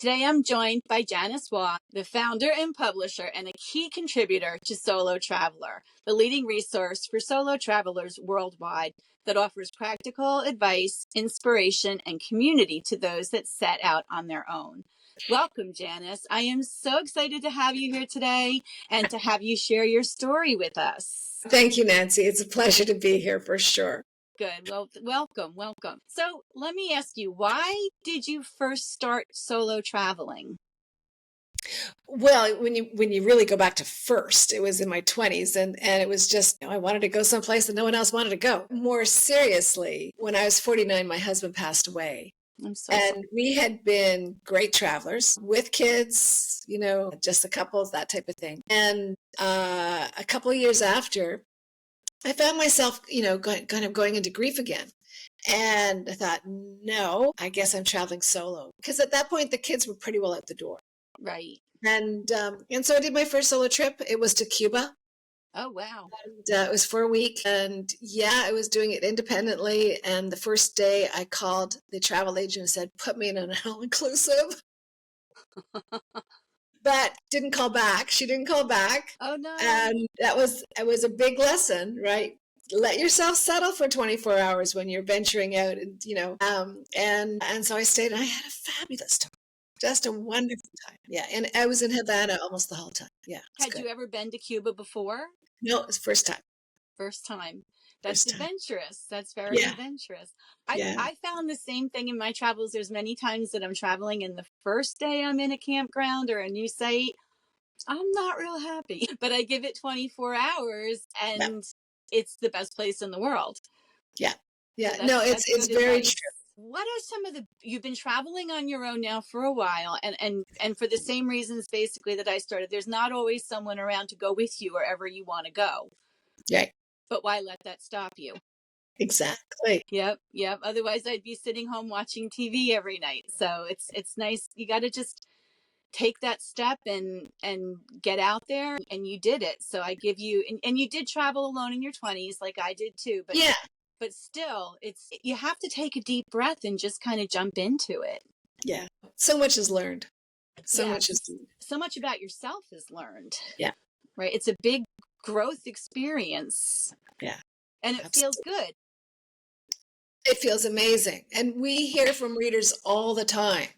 Today I'm joined by Janice Waugh, the founder and publisher and a key contributor to Solo Traveler, the leading resource for solo travelers worldwide that offers practical advice, inspiration, and community to those that set out on their own. Welcome, Janice. I am so excited to have you here today and to have you share your story with us. Thank you, Nancy. It's a pleasure to be here for sure. Good. Well, welcome. So let me ask you, why did you first start solo traveling? Well, when you really go back to first, it was in my 20s and it was just, I wanted to go someplace that no one else wanted to go. More seriously, when I was 49, my husband passed away. I'm so And sorry. we had been great travelers with kids, just the couples, that type of thing. And a couple of years after, I found myself, kind of going into grief again. And I thought, no, I guess I'm traveling solo. Because at that point, the kids were pretty well out the door. Right. And so I did my first solo trip. It was to Cuba. Oh, wow. And, it was for a week. And yeah, I was doing it independently. And the first day I called the travel agent and said, put me in an all-inclusive. But didn't call back. She didn't call back. Oh, no. And it was a big lesson, right? Let yourself settle for 24 hours when you're venturing out, and so I stayed and I had a fabulous time. Just a wonderful time. Yeah. And I was in Havana almost the whole time. Yeah. Had you ever been to Cuba before? No, it was first time. First time. That's First time. adventurous. That's very adventurous. I found the same thing in my travels. There's many times that I'm traveling and the first day I'm in a campground or a new site, I'm not real happy, but I give it 24 hours and it's the best place in the world. Yeah. Yeah. So no, it's very advice. true. What are some of you've been traveling on your own now for a while and for the same reasons basically that I started, there's not always someone around to go with you wherever you want to go. Right. But why let that stop you? Exactly. Yep. Otherwise I'd be sitting home watching TV every night. So it's nice. You got to just take that step and get out there, and you did it. So I give you, and you did travel alone in your 20s like I did too, but still you have to take a deep breath and just kind of jump into it. Yeah. So much is learned. So much about yourself is learned. Yeah. Right. It's a big growth experience. Yeah. And it feels good. It feels amazing. And we hear from readers all the time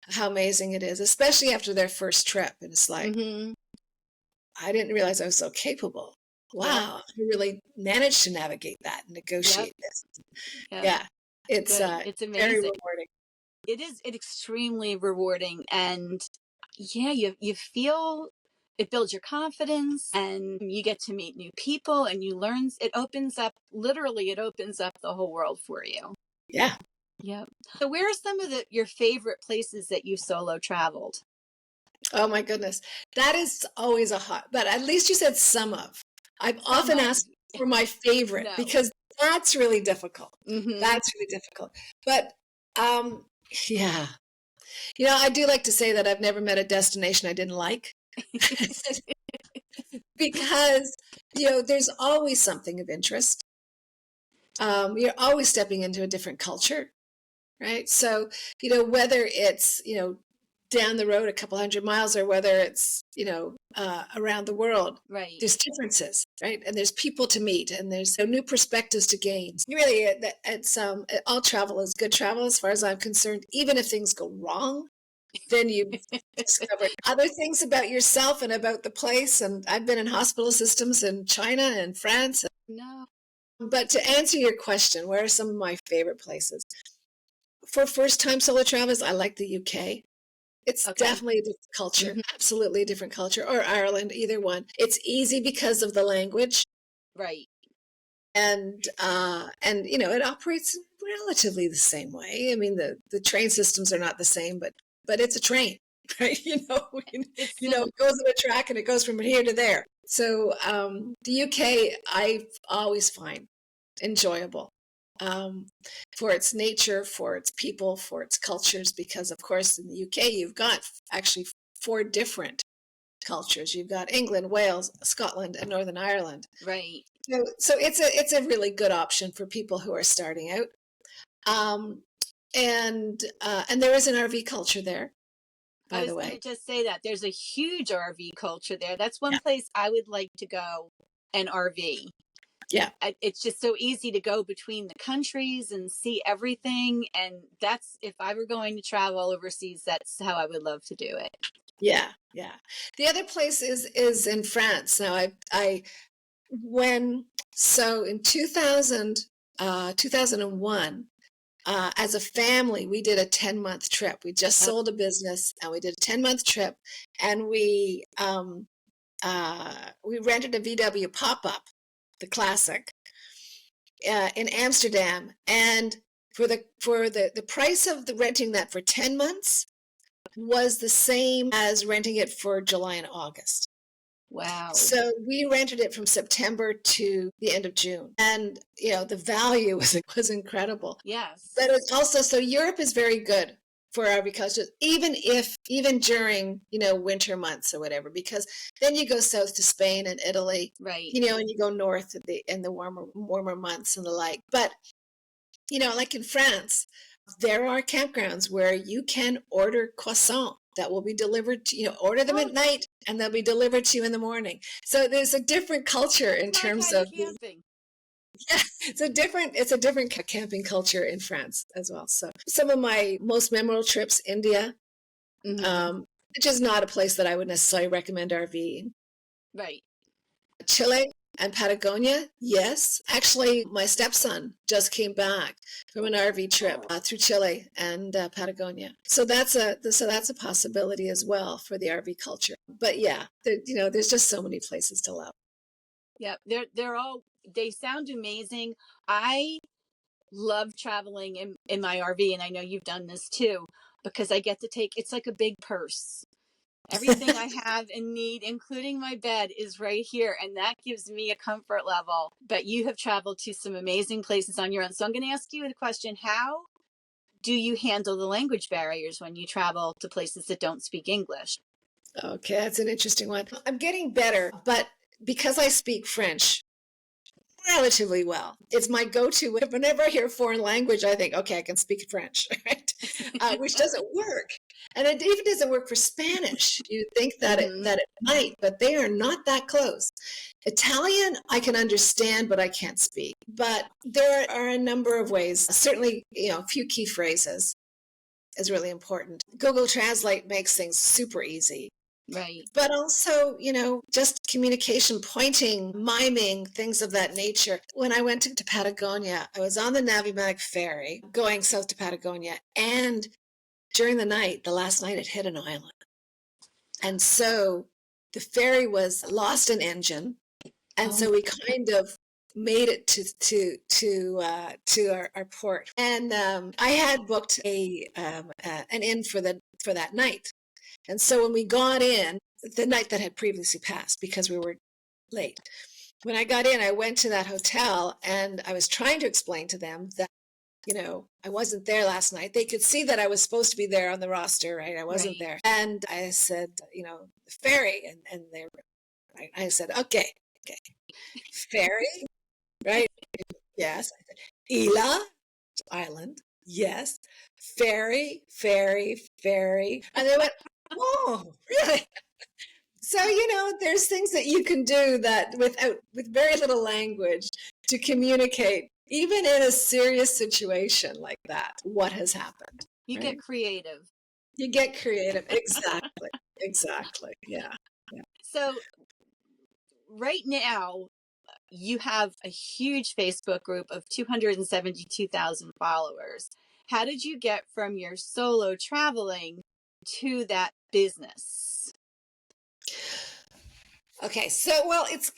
how amazing it is, especially after their first trip. And it's like, I didn't realize I was so capable. Wow. I really managed to navigate that and negotiate this. Yeah. It's amazing. Very rewarding. It's extremely rewarding. And yeah, you feel it builds your confidence and you get to meet new people and you learn. It opens up the whole world for you. Yeah. Yep. So where are some of your favorite places that you solo traveled? Oh my goodness. That is always but at least you said some of. I've often asked for my favorite because that's really difficult. That's really difficult. But yeah. I do like to say that I've never met a destination I didn't like. Because there's always something of interest. You're always stepping into a different culture, right? So whether it's down the road a couple 100 miles or whether it's around the world, right, there's differences, right? And there's people to meet and there's new perspectives to gain. Really, it's all travel is good travel as far as I'm concerned. Even if things go wrong, then you discover other things about yourself and about the place. And I've been in hospital systems in China and France. But to answer your question, where are some of my favorite places? For first-time solo travelers, I like the UK. It's definitely a different culture, absolutely a different culture, or Ireland, either one. It's easy because of the language. Right. And it operates relatively the same way. I mean, the train systems are not the same, but it's a train, right? It goes on a track and it goes from here to there. So the UK, I always find enjoyable for its nature, for its people, for its cultures, because of course in the UK you've got actually 4 different cultures. You've got England, Wales, Scotland, and Northern Ireland. Right. So it's a really good option for people who are starting out. And there is an RV culture there. I by was the going way. to just say that there's a huge RV culture there. That's one Yeah. place I would like to go and RV. Yeah. It's just so easy to go between the countries and see everything. And that's, if I were going to travel overseas, that's how I would love to do it. Yeah. Yeah. The other place is in France. Now so in 2001, as a family, we did a 10-month trip. We just Oh, sold a business and we did a 10-month trip, and we rented a VW pop-up, the classic, in Amsterdam. And the price of the renting that for 10 months was the same as renting it for July and August. wow. So we rented it from September to the end of June. And, the value was incredible. But Yes. it's also, so Europe is very good for agriculture, even during, winter months or whatever, because then you go south to Spain and Italy, Right. and you go north in the warmer months and the like. But, like in France, there are campgrounds where you can order croissant that will be delivered to, order them Oh, at night and they'll be delivered to you in the morning. So there's a different culture that's in my terms kind of of camping. yeah, it's a different camping culture in France as well. So some of my most memorable trips, India, Hmm. um, which is not a place that I would necessarily recommend RVing. Right. Chile and Patagonia, yes. Actually, my stepson just came back from an RV trip through Chile and Patagonia. So that's a possibility as well for the RV culture. But yeah, there's just so many places to love. Yeah. They sound amazing. I love traveling in my RV, and I know you've done this too, because I get to take, it's like a big purse. Everything I have and need, including my bed, is right here. And that gives me a comfort level. But you have traveled to some amazing places on your own. So I'm going to ask you the question: how do you handle the language barriers when you travel to places that don't speak English? Okay, that's an interesting one. I'm getting better, but because I speak French relatively well, it's my go-to. Whenever I hear a foreign language, I think, okay, I can speak French, right? Which doesn't work. And it even doesn't work for Spanish. You'd think that it Hmm. that it might, but they are not that close. Italian, I can understand, but I can't speak. But there are a number of ways. Certainly, a few key phrases is really important. Google Translate makes things super easy. Right. But also, just communication, pointing, miming, things of that nature. When I went to Patagonia, I was on the Navimatic ferry going south to Patagonia. And during the last night, it hit an island. And so the ferry was lost an engine. And Oh, so we kind of made it to our port. And I had booked an inn for that night. And so when we got in, the night that had previously passed because we were late, when I got in, I went to that hotel and I was trying to explain to them that, I wasn't there last night. They could see that I was supposed to be there on the roster, right? I wasn't right. there. And I said, the ferry. And I said, okay, ferry, right? Yes. I said, Isla, island. Yes. Ferry, ferry, ferry. And they went, oh, really? So, there's things that you can do that with very little language to communicate, even in a serious situation like that, what has happened, You get right? creative. You get creative. Exactly. Exactly. Yeah. Yeah. So, right now, you have a huge Facebook group of 272,000 followers. How did you get from your solo traveling to that business? Okay. So, well, it's,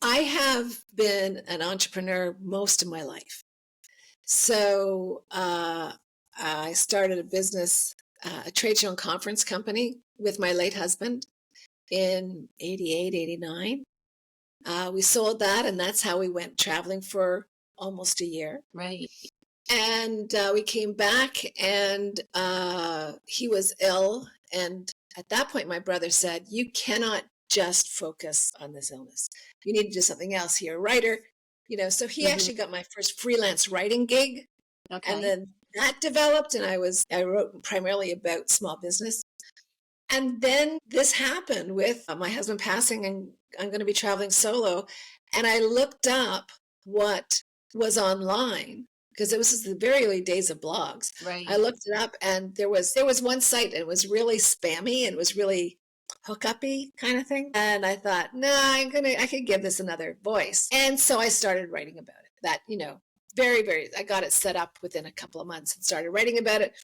I have been an entrepreneur most of my life. So I started a business, a trade show and conference company with my late husband in 88, 89. We sold that, and that's how we went traveling for almost a year. Right. And we came back, and he was ill. And at that point, my brother said, you cannot just focus on this illness. You need to do something else. You're a writer. So he Hmm. actually got my first freelance writing gig. And Okay. then that developed, and I wrote primarily about small business. And then this happened with my husband passing, and I'm going to be traveling solo. And I looked up what was online because it was the very early days of blogs. Right. I looked it up, and there was one site, and it was really spammy and was really hookup-y kind of thing. And I thought, no, I could give this another voice. And so I started writing about it. That, I got it set up within a couple of months and started writing about it.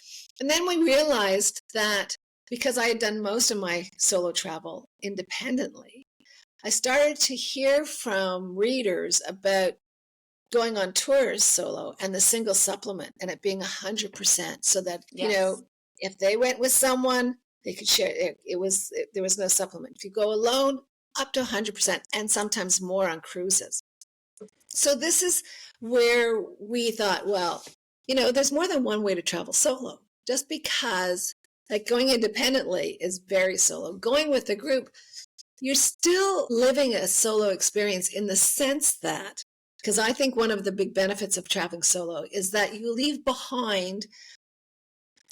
And then we realized that because I had done most of my solo travel independently, I started to hear from readers about going on tours solo and the single supplement and it being 100%, so that, Yes. if they went with someone, they could share it. There was no supplement. If you go alone, up to 100% and sometimes more on cruises. So this is where we thought, well, there's more than one way to travel solo. Just because like going independently is very solo. Going with a group, you're still living a solo experience in the sense that, because I think one of the big benefits of traveling solo is that you leave behind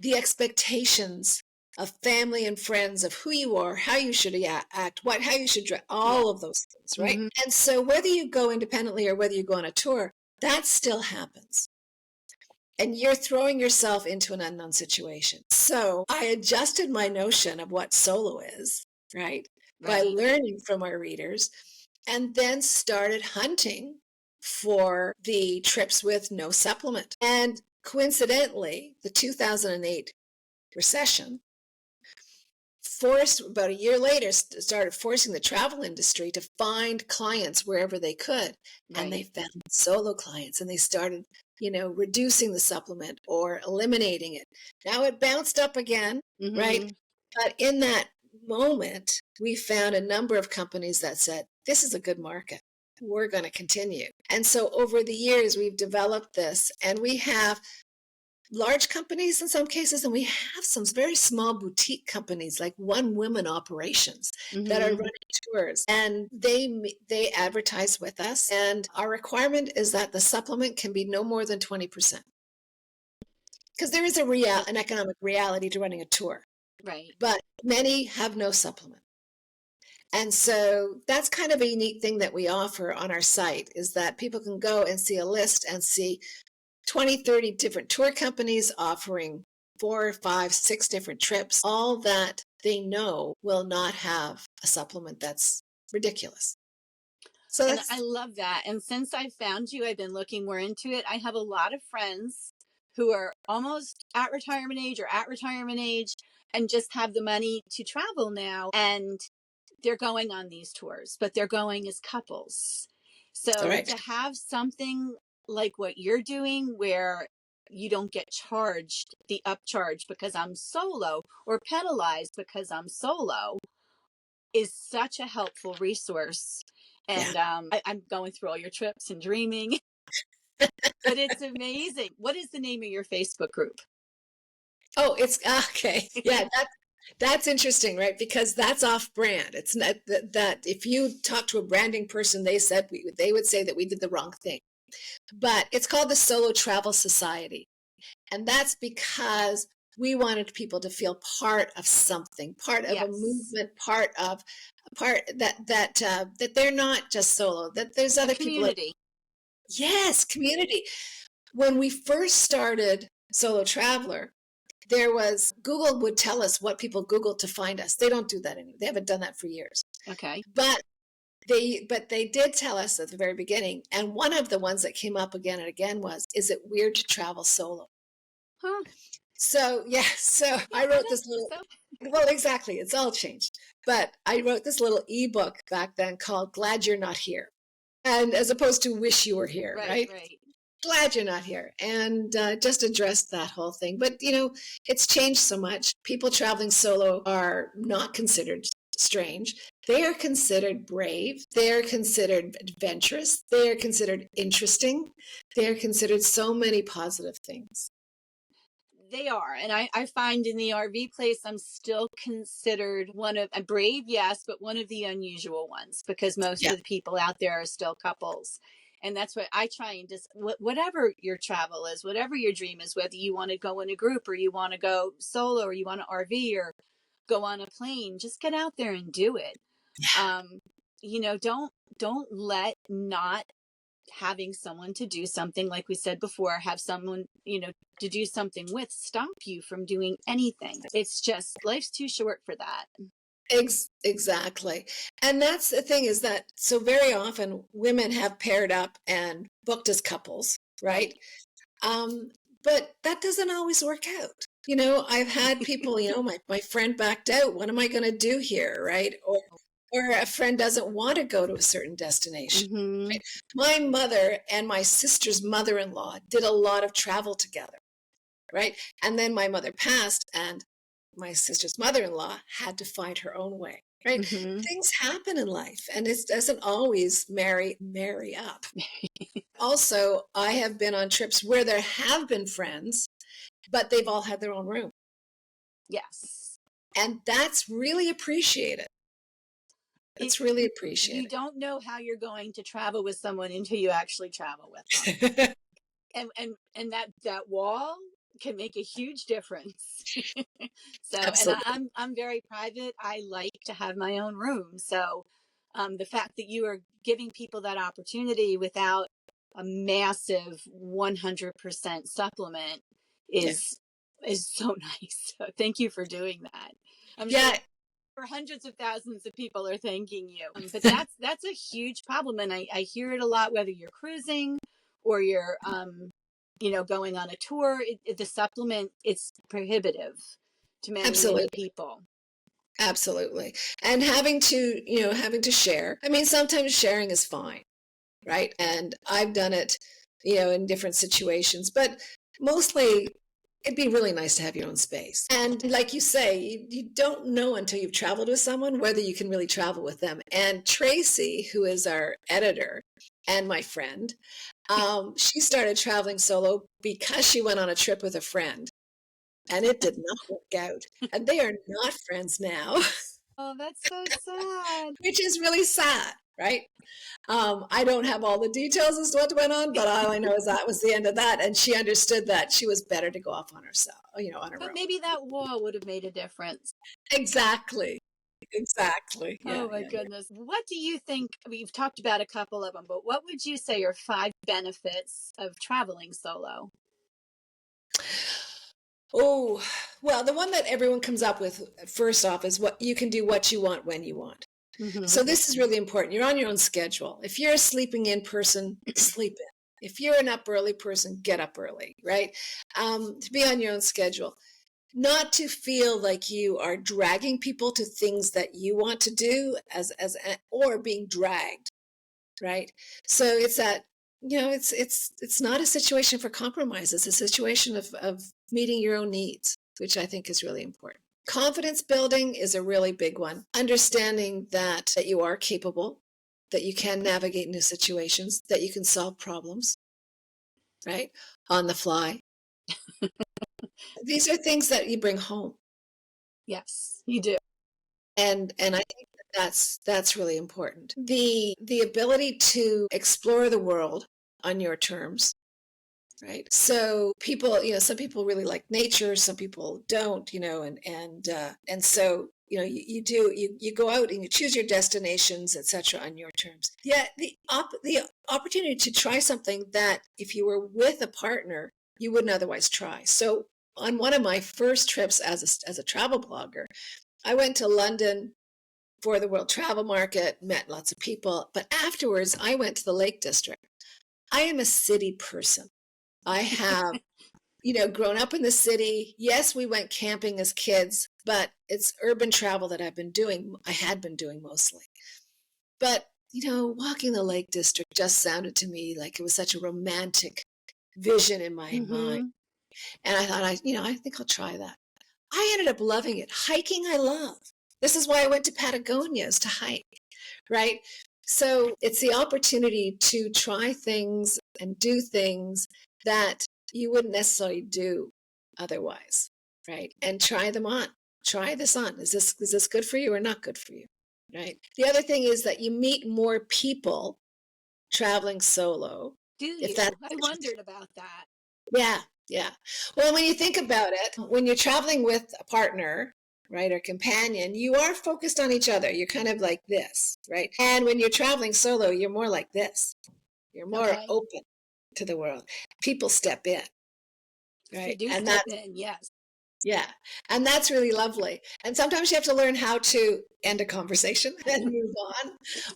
the expectations of family and friends of who you are, how you should act, how you should dress, all of those things, right? Mm-hmm. And so whether you go independently or whether you go on a tour, that still happens. And you're throwing yourself into an unknown situation. So I adjusted my notion of what solo is, right? By learning from our readers, and then started hunting for the trips with no supplement. And coincidentally, the 2008 recession about a year later, started forcing the travel industry to find clients wherever they could. Right. And they found solo clients, and they started, reducing the supplement or eliminating it. Now it bounced up again, Mm-hmm. right? But in that moment, we found a number of companies that said, this is a good market. We're going to continue. And so over the years, we've developed this, and we have large companies in some cases, and we have some very small boutique companies like one-woman operations that are running tours, and they advertise with us, and our requirement is that the supplement can be no more than 20%, because there is an economic reality to running a tour, right? But many have no supplement. And so that's kind of a unique thing that we offer on our site, is that people can go and see a list and see 20, 30 different tour companies offering 4, 5, 6 different trips, all that they know will not have a supplement that's ridiculous. So And I love that. And since I found you, I've been looking more into it. I have a lot of friends who are almost at retirement age or at retirement age and just have the money to travel now. And they're going on these tours, but they're going as couples. So right. to have something like what you're doing where you don't get charged the upcharge because I'm solo or penalized because I'm solo is such a helpful resource. And I'm going through all your trips and dreaming, but it's amazing. What is the name of your Facebook group? Oh, it's okay. Yeah, that's interesting, right? Because that's off brand. It's not that if you talk to a branding person, they would say that we did the wrong thing. But it's called the Solo Travel Society. And that's because we wanted people to feel part of something, part of a movement, part that they're not just solo, that there's other community. Yes, community. When we first started Solo Traveler, Google would tell us what people Googled to find us. They don't do that anymore. They haven't done that for years. Okay. But they did tell us at the very beginning, and one of the ones that came up again and again was, is it weird to travel solo? Huh. So, I wrote this little, well, exactly, it's all changed. But I wrote this little ebook back then called Glad You're Not Here. And as opposed to Wish You Were Here, right? Right. Glad You're Not Here. And just addressed that whole thing. But, it's changed so much. People traveling solo are not considered strange. They are considered brave. They are considered adventurous. They are considered interesting. They are considered so many positive things. They are. And I find in the RV place, I'm still considered a brave, yes, but one of the unusual ones because most of the people out there are still couples. And that's what I try and just, whatever your travel is, whatever your dream is, whether you want to go in a group or you want to go solo or you want to RV or go on a plane, just get out there and do it. Um, don't let not having someone to do something, like we said before, have someone, to do something with, stop you from doing anything. It's just, life's too short for that. Exactly. And that's the thing, is that so very often women have paired up and booked as couples, right? Um, but that doesn't always work out. I've had people, my friend backed out. What am I going to do here, right? Or a friend doesn't want to go to a certain destination. Mm-hmm. Right? My mother and my sister's mother-in-law did a lot of travel together, right? And then my mother passed, and my sister's mother-in-law had to find her own way, right? Mm-hmm. Things happen in life, and it doesn't always marry up. Also, I have been on trips where there have been friends, but they've all had their own room. Yes. And that's really appreciated. It's really You appreciated. don't know how you're going to travel with someone until you actually travel with them. and that wall can make a huge difference. So, and Absolutely. I'm very private. I like to have my own room. So, the fact that you are giving people that opportunity without a massive 100% supplement Yeah. is so nice. So thank you for doing that. I'm sure Yeah. for hundreds of thousands of people are thanking you. But that's a huge problem, and I hear it a lot. Whether you're cruising or you're going on a tour, the supplement, it's prohibitive to many Absolutely. people. Absolutely. And having to share. I mean, sometimes sharing is fine, right? And I've done it, in different situations, but mostly it'd be really nice to have your own space. And like you say, you don't know until you've traveled with someone whether you can really travel with them. And Tracy, who is our editor and my friend, she started traveling solo because she went on a trip with a friend, and it did not work out. And they are not friends now, Oh, that's so sad. which is really sad, right? I don't have all the details as to what went on, but all I know is that was the end of that. And she understood that she was better to go off on herself, on her But own. maybe that wall would have made a difference. Exactly. Exactly. Yeah. Oh my Yeah. Yeah. goodness. What do you think? We've talked about a couple of them, but what would you say are 5 benefits of traveling solo? Oh, well, the one that everyone comes up with first off is what you can do what you want when you want. Mm-hmm. So this is really important. You're on your own schedule. If you're a sleeping in person, sleep in. If you're an up early person, get up early, right? To be on your own schedule. Not to feel like you are dragging people to things that you want to do or being dragged, right? So it's that, it's not a situation for compromise. It's a situation of meeting your own needs, which I think is really important. Confidence building is a really big one. Understanding that you are capable, that you can navigate new situations, that you can solve problems, right? On the fly. These are things that you bring home. Yes, you do. And I think that's really important. The ability to explore the world on your terms, right? So people, some people really like nature, some people don't, and so you go out and you choose your destinations, etc., on your terms. Yeah, the opportunity to try something that if you were with a partner you wouldn't otherwise try. So on one of my first trips as a travel blogger, I went to London for the World Travel Market, met lots of people, but afterwards I went to the Lake District. I am a city person. I have, grown up in the city. Yes, we went camping as kids, but it's urban travel that I had been doing mostly. But, walking the Lake District just sounded to me like it was such a romantic vision in my mind. Mm-hmm. And I thought, I think I'll try that. I ended up loving it. Hiking, I love. This is why I went to Patagonia, is to hike, right? So it's the opportunity to try things and do things that you wouldn't necessarily do otherwise, right? And try them on. Try this on. Is this good for you or not good for you, right? The other thing is that you meet more people traveling solo. Do If you? that's I wondered about that. yeah, yeah. Well, when you think about it, when you're traveling with a partner, right, or companion, you are focused on each other. You're kind of like this, right? And when you're traveling solo, you're more like this. You're more Okay. open to the world. People step in, They right? do And step that, in, yes. yeah, and that's really lovely. And sometimes you have to learn how to end a conversation and move on,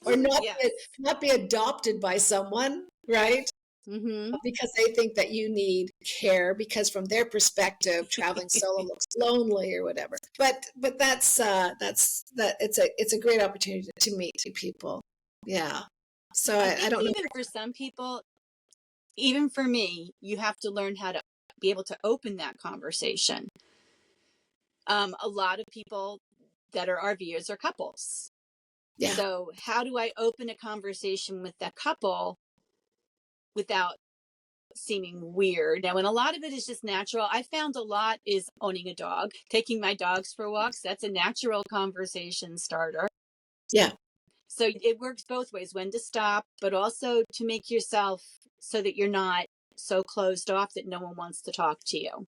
or Yes. not be adopted by someone, right? Mm-hmm. Because they think that you need care because from their perspective traveling solo looks lonely or whatever, but that's it's a great opportunity to meet people. Yeah, so I I think don't know. even for some people, even for me, you have to learn how to be able to open that conversation. A lot of people that are RVers are couples. Yeah, So how do I open a conversation with that couple without seeming weird? Now, and a lot of it is just natural. I found a lot is owning a dog, taking my dogs for walks. That's a natural conversation starter. yeah, So it works both ways, when to stop, but also to make yourself so that you're not so closed off that no one wants to talk to you.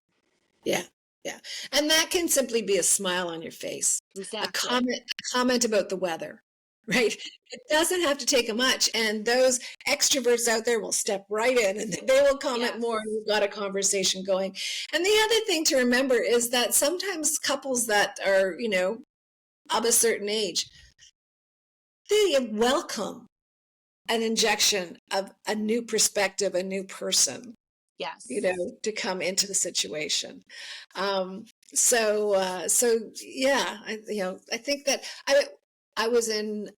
yeah, yeah. And that can simply be a smile on your face, Exactly. a comment about the weather, right? It doesn't have to take a much, and those extroverts out there will step right in and they will comment Yes. more, and you've got a conversation going. And the other thing to remember is that sometimes couples that are, of a certain age, they welcome an injection of a new perspective, a new person, Yes. to come into the situation. Um, so yeah, I think that I was in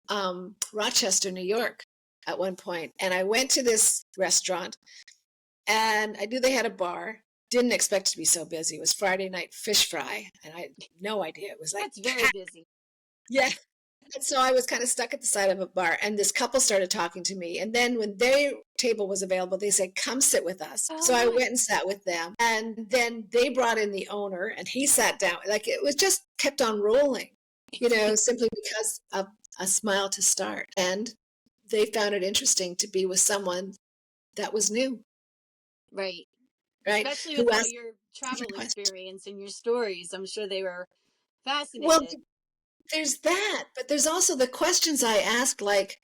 Rochester, New York at one point, and I went to this restaurant, and I knew they had a bar. Didn't expect it to be so busy. It was Friday night fish fry, and I had no idea. It was like, That's very busy. yeah. And so I was kind of stuck at the side of a bar, and this couple started talking to me. And then when their table was available, they said, "Come sit with us." Oh, So I nice. went and sat with them. And then they brought in the owner, and he sat down. Like it was just kept on rolling, simply because of a smile to start. And they found it interesting to be with someone that was new, Right. right? Especially with Who all asked your travel different questions. experience and your stories. I'm sure they were Well, fascinated. there's that, but there's also the questions I asked, like,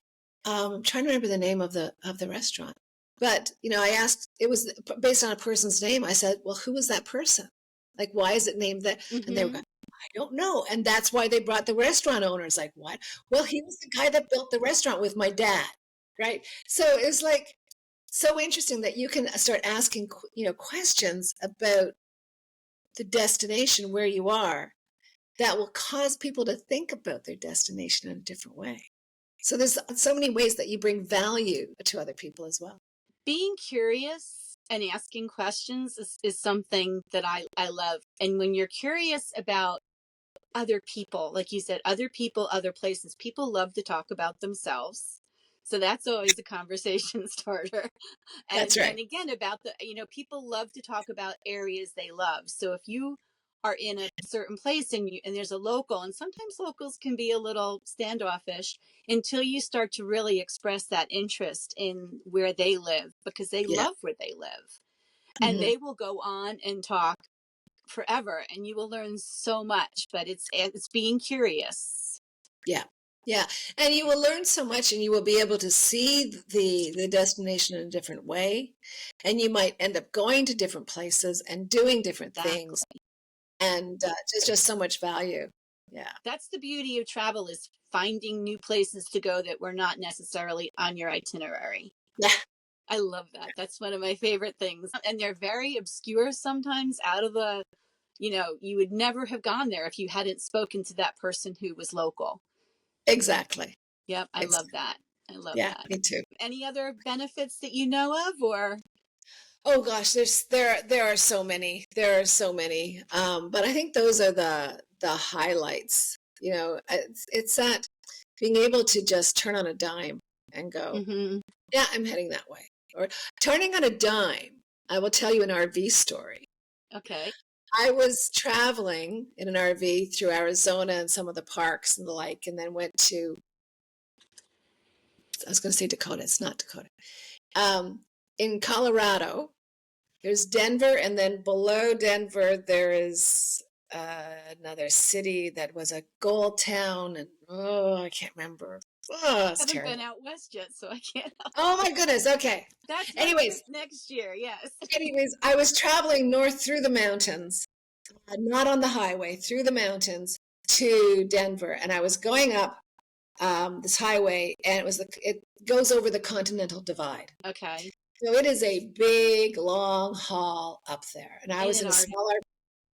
I'm trying to remember the name of the restaurant. But, I asked, it was based on a person's name. I said, well, who was that person? Like, why is it named that? And they were Mm-hmm. going, I don't know. And that's why they brought the restaurant owner. It's like, what? Well, he was the guy that built the restaurant with my dad, right? So it's like so interesting that you can start asking, questions about the destination where you are that will cause people to think about their destination in a different way. So there's so many ways that you bring value to other people as well. Being curious and asking questions is something that I love. And when you're curious about other people, like you said, other people, other places, people love to talk about themselves. So that's always a conversation starter. That's And right. again, about people love to talk about areas they love. So if you are in a certain place and there's a local, and sometimes locals can be a little standoffish until you start to really express that interest in where they live, because they Yeah. love where they live, and Hmm. they will go on and talk forever, and you will learn so much. But it's being curious. Yeah. Yeah. And you will learn so much, and you will be able to see the destination in a different way. And you might end up going to different places and doing different things. Exactly. And there's just so much value. Yeah. That's the beauty of travel, is finding new places to go that were not necessarily on your itinerary. Yeah. I love that. That's one of my favorite things. And they're very obscure sometimes, out of the, you would never have gone there if you hadn't spoken to that person who was local. Exactly. Yep, I love Exactly. that. I love Yeah. that. Me too. Any other benefits that you know of, or Oh gosh, there are so many. There are so many. But I think those are the highlights. It's that being able to just turn on a dime and go, mm-hmm. yeah, I'm heading that way. Or turning on a dime. I will tell you an RV story. Okay. I was traveling in an RV through Arizona and some of the parks and the like, and then went to I was going to say Dakota. It's not Dakota. In Colorado, there's Denver, and then below Denver, there is another city that was a gold town, and I can't remember. Oh, it's I haven't been terrible. out west yet, so I can't. Oh my goodness. Okay. That's my trip Anyways, next year. Yes. I was traveling north through the mountains, not on the highway, through the mountains to Denver, and I was going up this highway, and it goes over the Continental Divide. Okay. So it is a big, long haul up there, and I was in a smaller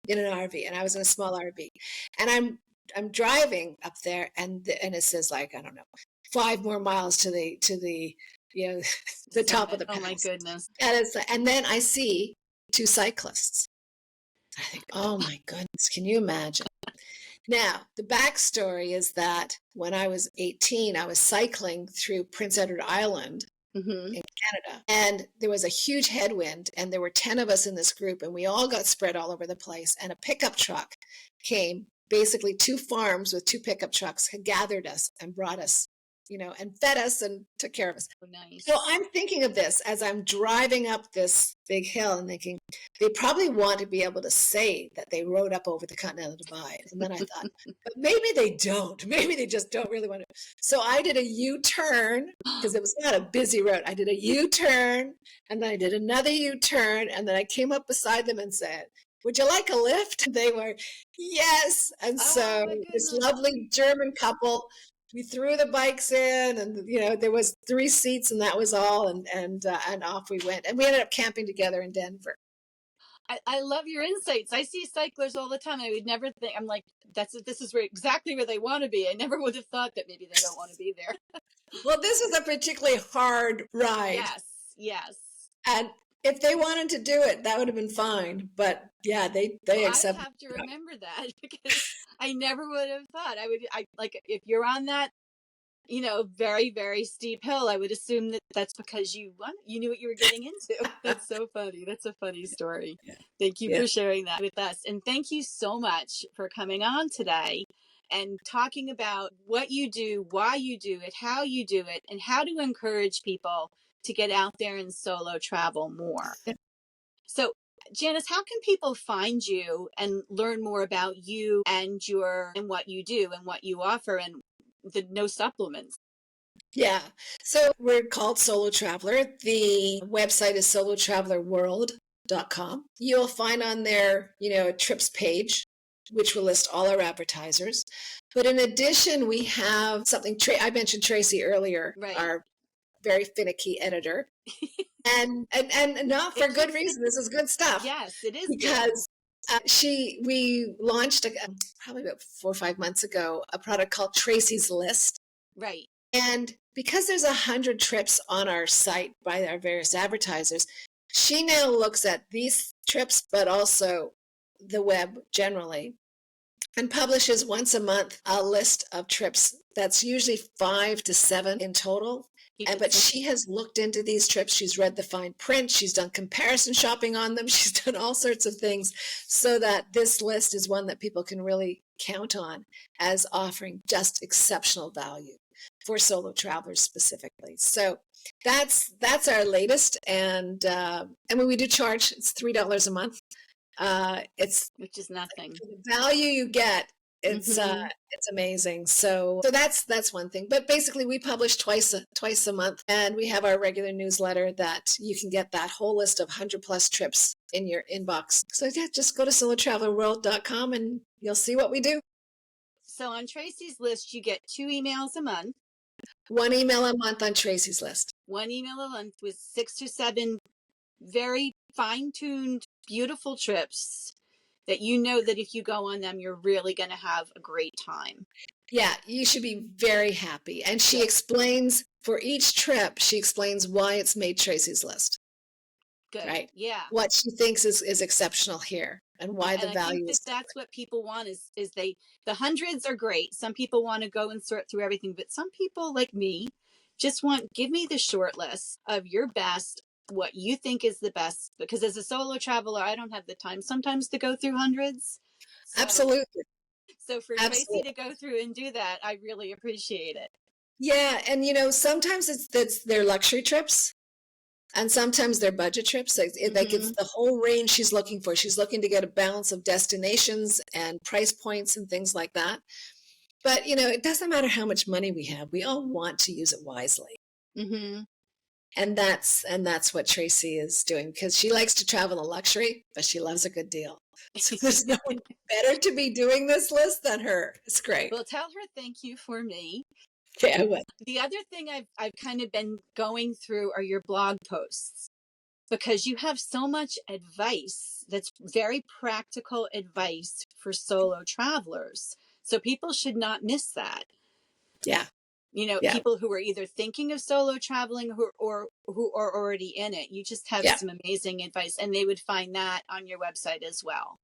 in an RV, and I was in a small RV, and I'm driving up there, and it says like I don't know 5 more miles to the the top of the pass. Oh my goodness! And then I see two cyclists. I think, oh my goodness, can you imagine? Now, the backstory is that when I was 18, I was cycling through Prince Edward Island in Canada, and there was a huge headwind, and there were 10 of us in this group, and we all got spread all over the place, and a pickup truck came. Basically, two farms with two pickup trucks had gathered us and brought us, and fed us and took care of us. Oh, nice. So I'm thinking of this as I'm driving up this big hill and thinking, they probably want to be able to say that they rode up over the Continental Divide. And then I thought, but maybe they don't. Maybe they just don't really want to. So I did a U-turn because it was not a busy road. I did a U-turn, and then I did another U-turn, and then I came up beside them and said, would you like a lift? They were, yes. And so this lovely German couple, we threw the bikes in, and there was 3 seats, and that was all, and off we went, and we ended up camping together in Denver. I love your insights. I see cyclists all the time. I would never think. I'm like, this is exactly where they want to be. I never would have thought that maybe they don't want to be there. Well, this was a particularly hard ride. Yes. And if they wanted to do it, that would have been fine. But yeah, they accept. I have to remember that because I never would have thought. I like if you're on that, very, very steep hill, I would assume that's because you knew what you were getting into. That's so funny. That's a funny story. Yeah. Thank you for sharing that with us. And thank you so much for coming on today and talking about what you do, why you do it, how you do it, and how to encourage people to get out there and solo travel more. So, Janice, how can people find you and learn more about you and what you do and what you offer and the no supplements? Yeah. So we're called Solo Traveler. The website is solotravelerworld.com. You'll find on there, a trips page, which will list all our advertisers. But in addition, we have something, I mentioned Tracy earlier, right. Our very finicky editor. and not for good reason. This is good stuff. Yes, it is. Because we launched probably about 4 or 5 months ago, a product called Tracy's List. Right. And because there's 100 trips on our site by our various advertisers, she now looks at these trips, but also the web generally, and publishes once a month a list of trips that's usually 5 to 7 in total. But she has looked into these trips. She's read the fine print. She's done comparison shopping on them. She's done all sorts of things so that this list is one that people can really count on as offering just exceptional value for solo travelers specifically. So that's our latest. And when we do charge, it's $3 a month. Which is nothing. The value you get, it's amazing. So that's one thing. But basically, we publish twice a month, and we have our regular newsletter that you can get that whole list of 100+ trips in your inbox. So yeah, just go to solotravelerworld.com and you'll see what we do. So on Tracy's List, you get 2 emails a month. 1 email a month on Tracy's List. 1 email a month with 6 to 7 very fine-tuned, beautiful trips that that if you go on them, you're really going to have a great time. Yeah, you should be very happy. And she explains, for each trip, she explains why it's made Tracy's List. Good. Right? Yeah. What she thinks is exceptional here and why the value is. That's what people want is the hundreds are great. Some people want to go and sort through everything, but some people like me just give me the short list of your best, what you think is the best, because as a solo traveler, I don't have the time sometimes to go through hundreds. Absolutely. So for Tracy to go through and do that, I really appreciate it. Yeah, and you know, sometimes it's their luxury trips, and sometimes they're budget trips. Like it's Hmm. the whole range she's looking for. She's looking to get a balance of destinations and price points and things like that. But you know, it doesn't matter how much money we have. We all want to use it wisely. Hmm. And that's what Tracy is doing because she likes to travel in luxury, but she loves a good deal. So there's no one better to be doing this list than her. It's great. Well, tell her thank you for me. Yeah, I will. The other thing I've kind of been going through are your blog posts because you have so much advice that's very practical advice for solo travelers. So people should not miss that. Yeah, You know, yeah, people who are either thinking of solo traveling or who are already in it. You just have yeah. some amazing advice, and they would find that on your website as well.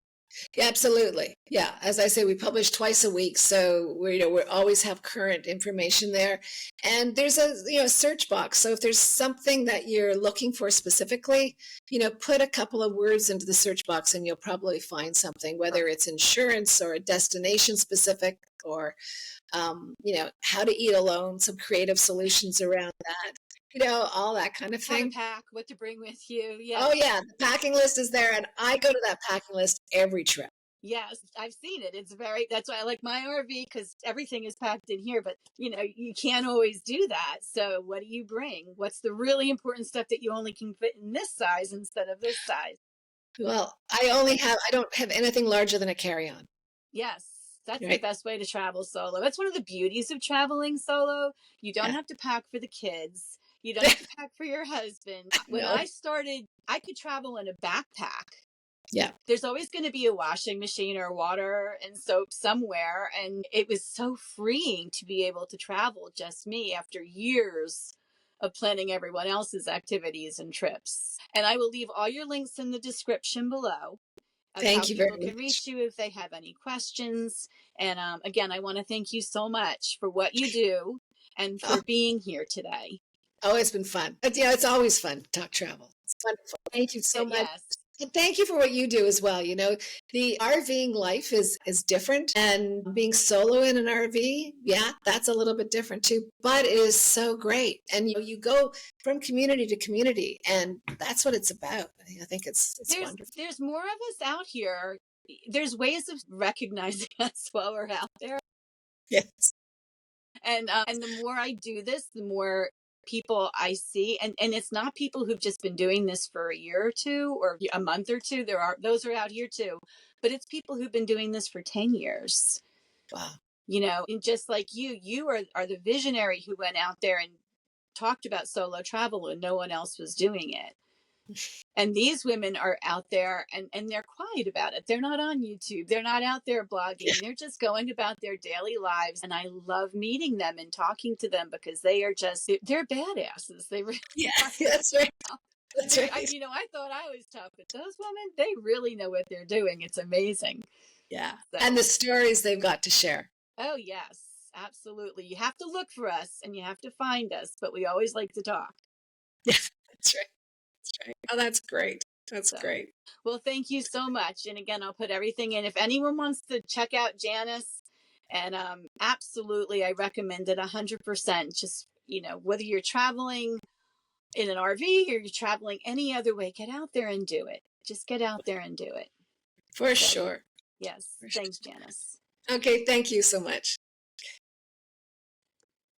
Yeah, absolutely. Yeah, as I say, we publish twice a week, so we always have current information there. And there's a search box. So if there's something that you're looking for specifically, put a couple of words into the search box, and you'll probably find something, whether Perfect. it's insurance or a destination specific, or how to eat alone, some creative solutions around that, all that kind of How to thing. pack, what to bring with you. Oh Yes. yeah, the packing list is there, and I go to that packing list every trip. Yes, I've seen it. That's why I like my RV because everything is packed in here, but you can't always do that. So what do you bring? What's the really important stuff that you only can fit in this size instead of this size? Well, I don't have anything larger than a carry-on, Yes, that's the right? best way to travel solo. That's one of the beauties of traveling solo. You don't Yeah. have to pack for the kids. You don't have to pack for your husband. When I No. started, I could travel in a backpack. Yeah. There's always going to be a washing machine or water and soap somewhere. And it was so freeing to be able to travel just me after years of planning everyone else's activities and trips. And I will leave all your links in the description below of how Thank you very people can much. reach you if they have any questions. And again, I want to thank you so much for what you do and Oh, for being here today. oh, it's been fun. It's always fun to talk travel. It's wonderful. Thank you so much. Yes. And thank you for what you do as well. The RVing life is different, and being solo in an RV, yeah, that's a little bit different too. But it is so great, and you go from community to community, and that's what it's about. I think it's wonderful. There's more of us out here. There's ways of recognizing us while we're out there. Yes. And the more I do this, the more people I see, and it's not people who've just been doing this for a year or two or a month or two. There are those are out here too, but it's people who've been doing this for 10 years. Wow. And just like you are the visionary who went out there and talked about solo travel when no one else was doing it. And these women are out there and they're quiet about it. They're not on YouTube. They're not out there Yeah. blogging. They're just going about their daily lives. And I love meeting them and talking to them because they're badasses. They really Yeah. are. That's right. That's right. I thought I was tough, but those women, they really know what they're doing. It's amazing. Yeah. And So, the stories they've got to share. oh, yes, absolutely. You have to look for us and you have to find us, but we always like to talk. Yeah. That's right. That's right. Oh, that's great. That's So, great. well, thank you so much. And again, I'll put everything in. If anyone wants to check out Janice, and absolutely, I recommend it 100%. Just, whether you're traveling in an RV or you're traveling any other way, get out there and do it. Just get out there and do it. For So, sure. yes, For thanks, sure. Janice. Okay. Thank you so much.